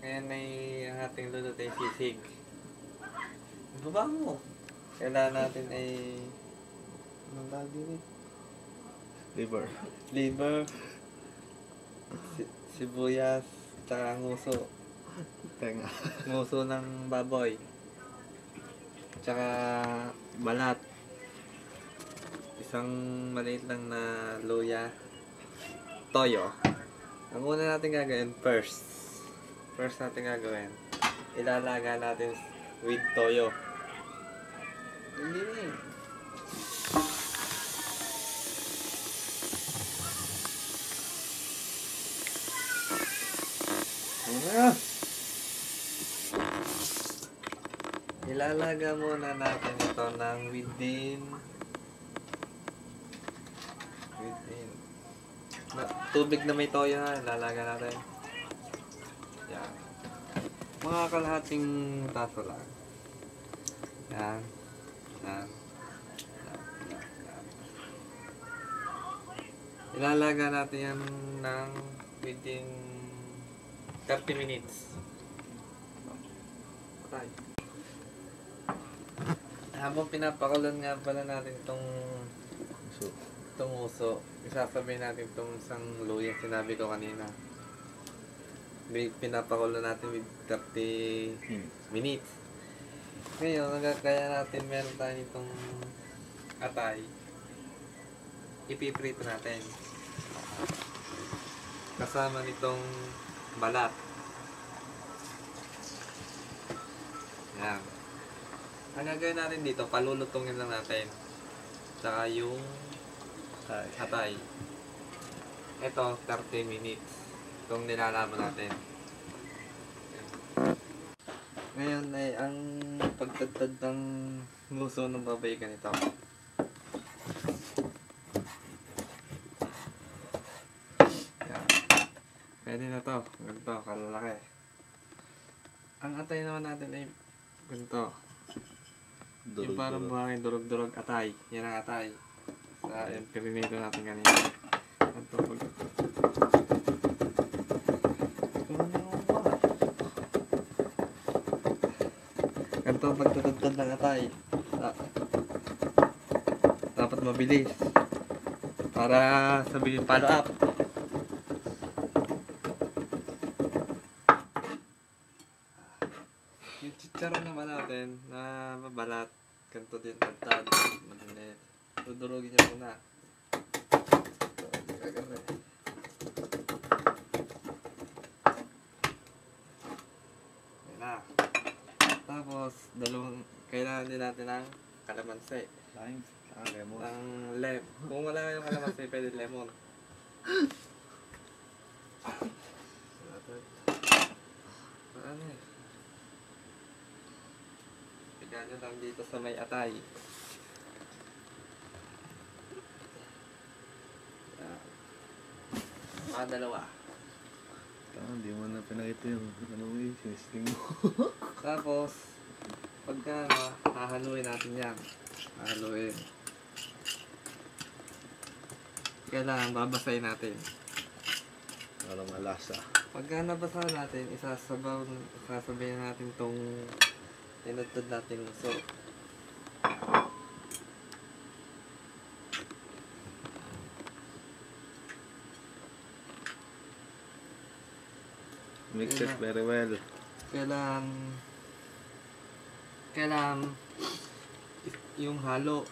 Ngayon ay ang ating lulot ay sisig. Baba mo. Kailangan natin ay... Anong tawag din eh? Liver. Sibuyas. Tsaka nguso. Tenga. Nguso ng baboy. Tsaka balat. Isang maliit lang na luya. Toyo. Ang una natin gagawin, first natin gagawin, ilalaga natin with toyo. Hindi na eh. Ilalaga muna natin ito ng within tubig na may toyo na ilalaga natin. Yan. Mga kalahating taso lang. Yan. Ilalaga natin yan ng within 30 minutes. Okay. Habang pinapakulan nga pala natin itong uso, isasabihin natin itong isang luya sinabi ko kanina. Pinapakulo natin with 30 minutes. Ngayon, kaya natin meron tayo itong atay. Ipiprito natin. Kasama nitong balat. Yan. Ang gagawin natin dito, palulutungin lang natin. Tsaka yung atay. Ito, 30 minutes. Itong nilalaman natin. Ngayon ay ang pagtadtad ng nguso ng baboy ganito. Yan. Pwede na to. Ganito, kalalaki. Ang atay naman natin ay ganito. Yung parang buhangin durog-durog atay. Yan ang atay. Sa yung pirinito natin kanina. Ganito pag... Ganito pagtutugtog ng atay. Dapat mabilis. Para sabihin follow up. Yung chicharon naman natin na mabalat. Ganito din tagtad. Madali. Dudurugin niya muna. Ayan na. Tapos, kailangan din natin ng kalamansi. Lime. Lemon. Kung wala yung kalamansi, pwede lemon. Ano eh? Bigyan nyo lang dito sa may atay. Dalawa. Hindi mo na pinakita yung sinisling mo. Tapos, pagka hahaluin natin yan. Hahaluin. Kailangan babasahin natin. Para malasa. Pagka nabasahan natin, sasabihin natin itong tinutod natin uso. Mix it very well. Kailangan yung halo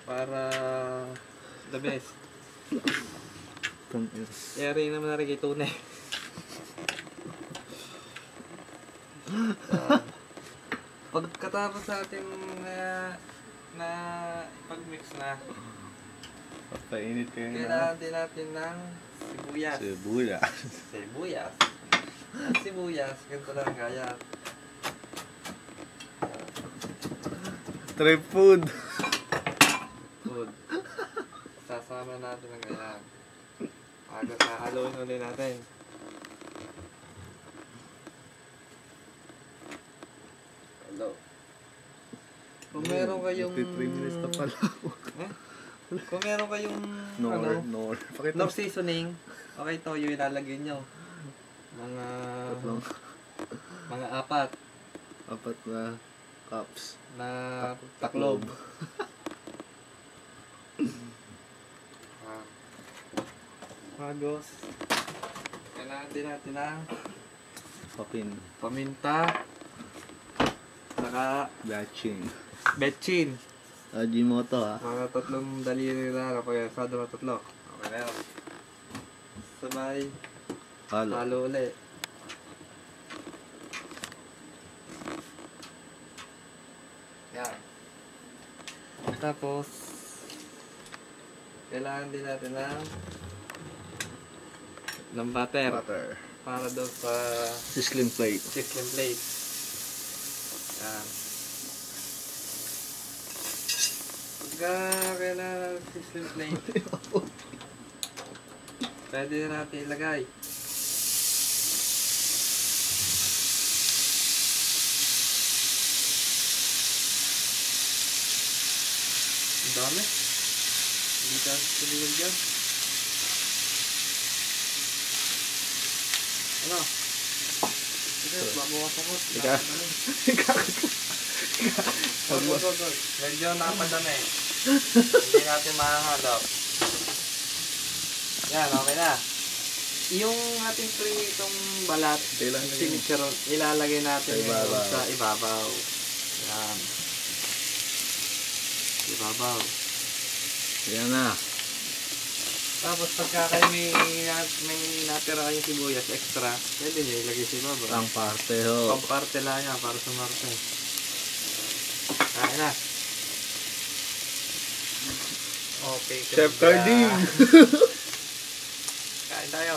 para the best. Yari naman na rin kay tunay. Pagkatapos sa ating na pag-mix na, papainit kayo na. kailangan din natin ng sibuyas. Ang sibuyas, ganito lang kaya. Trip food. Sasama natin ng ganyan. Haluin ulit natin. Hello. Kung meron kayong... 53 minutes na pala. Kung meron kayong... Nor seasoning, okay, toyo ilalagay nyo. Mga... Mga apat Apat na cups. na taklob. Magos. Kailangan din natin ng Papin. paminta. Saka Batching. betchin. Ajinomoto ha. Mga tatlong daliri na kapag sado na tatlo. Okay na yun. Sabay. Halo. Halo ulit. Yan. Tapos, kailangan din natin ng butter Butter. para doon sa Sizzling plate. sizzling plate. Yan. Pagka kailangan ng sizzling plate, pwede na natin ilagay. Ang dami. Hindi ka sinulog yan. Ano? Sige, mabukas ako. Ika. Wag. Medyo napadami. Hindi natin makahalap. Yan, okay na. Yung ating prinitong balat, sinichiron, ilalagay natin Sa ibabaw. ngayon sa ibabaw. Yan. Ibabaw. Yan na. Tapos pagka kayo may natira kayong sibuyas extra, pwede nyo ilagay sa ibabaw. Ang parte ho. Pamparte lang yan para sa marte. Kain na. Okay. Chef Carding. Kain tayo.